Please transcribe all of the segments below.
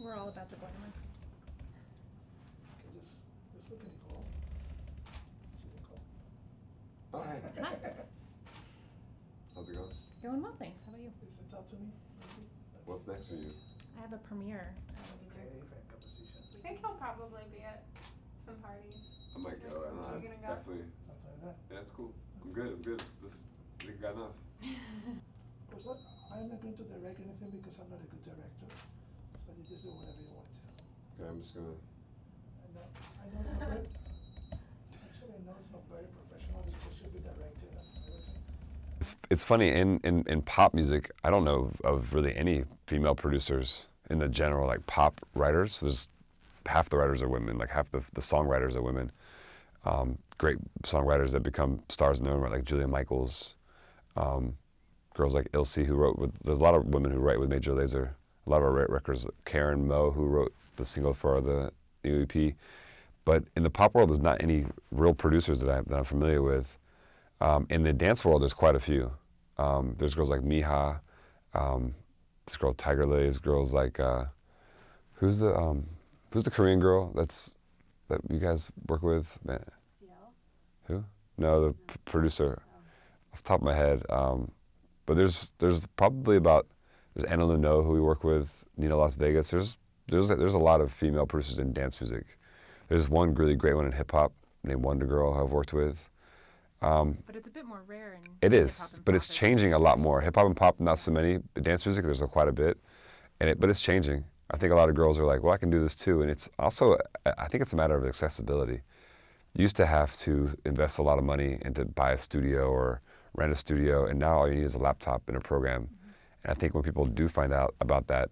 We're all about the glamour. Okay, just look at Nicole. She's Nicole. Oh, hey. Hi. How's it going? Going well, thanks. How about you? Listen, talk to me. What's next for you? I have a premiere. I will be there. Creative and compositions. I think he'll probably be at some parties. I might go. Are you gonna go? Definitely. Something like that. Yeah, it's cool. I'm good. This nigga got enough. Of course, I'm not going to direct anything because I'm not a good director. So you just do whatever you want to. Okay, I'm just gonna. I know it's not very, actually, I know it's not very professional because it should be directed and everything. It's funny in pop music. I don't know of really any female producers in the general like pop writers. There's half the writers are women. Like half the songwriters are women. Great songwriters that become stars in their own right, like Julia Michaels. Girls like Elsie who wrote with. There's a lot of women who write with Major Lazer. A lot of our records. Karen Moe who wrote the single for the new EP. But in the pop world, there's not any real producers that I'm familiar with. In the dance world, there's quite a few. There's girls like Mija, this girl Tigerlily, there's girls like who's the Korean girl that you guys work with? Man. Who? No, the producer. Off the top of my head. But there's probably there's Anna Lunoe who we work with, Nina Las Vegas. There's a lot of female producers in dance music. There's one really great one in hip hop named WondaGurl who I've worked with. But it's a bit more rare in it hip-hop is, and but pop, it's changing a lot more. Hip hop and pop, not so many. But dance music, there's quite a bit, but it's changing. I think a lot of girls are like, well, I can do this too, and it's also, I think it's a matter of accessibility. You used to have to invest a lot of money into buy a studio or rent a studio, and now all you need is a laptop and a program. Mm-hmm. And I think when people do find out about that,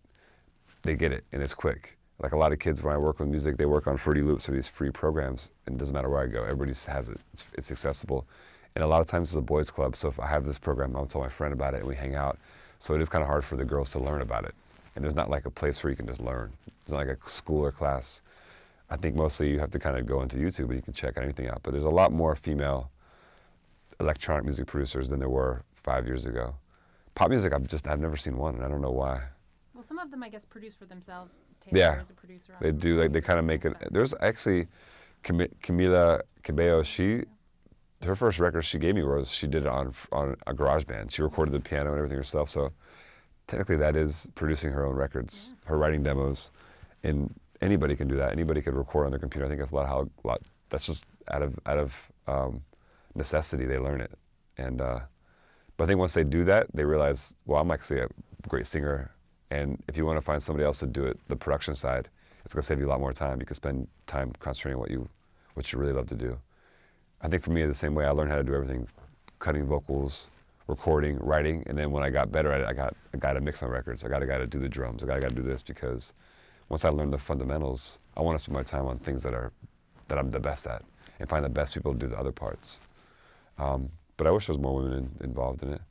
they get it, and it's quick. Like a lot of kids, when I work with music, they work on Fruity Loops or these free programs, and it doesn't matter where I go, everybody has it. It's accessible. And a lot of times it's a boys' club, so if I have this program, I'll tell my friend about it, and we hang out. So it is kind of hard for the girls to learn about it. And there's not like a place where you can just learn. It's not like a school or class. I think mostly you have to kind of go into YouTube, and you can check anything out. But there's a lot more female electronic music producers than there were 5 years ago. Pop music, I've never seen one, and I don't know why. Well, some of them, I guess, produce for themselves. Taylor Yeah, is a producer. they do. Like they kind of make it. There's actually Camila Cabello. Her first record she gave me was she did it on a GarageBand. She recorded the piano and everything herself. So technically, that is producing her own records, her writing demos, and anybody can do that. Anybody could record on their computer. I think that's that's just out of necessity. They learn it, and but I think once they do that, they realize, well, I'm actually a great singer. And if you want to find somebody else to do it, the production side, it's going to save you a lot more time. You can spend time concentrating on what you really love to do. I think for me, the same way I learned how to do everything, cutting vocals, recording, writing, and then when I got better at it, I got a guy to mix my records. I got a guy to do the drums. I got a guy to do this because once I learned the fundamentals, I want to spend my time on things that I'm the best at and find the best people to do the other parts. But I wish there was more women involved in it.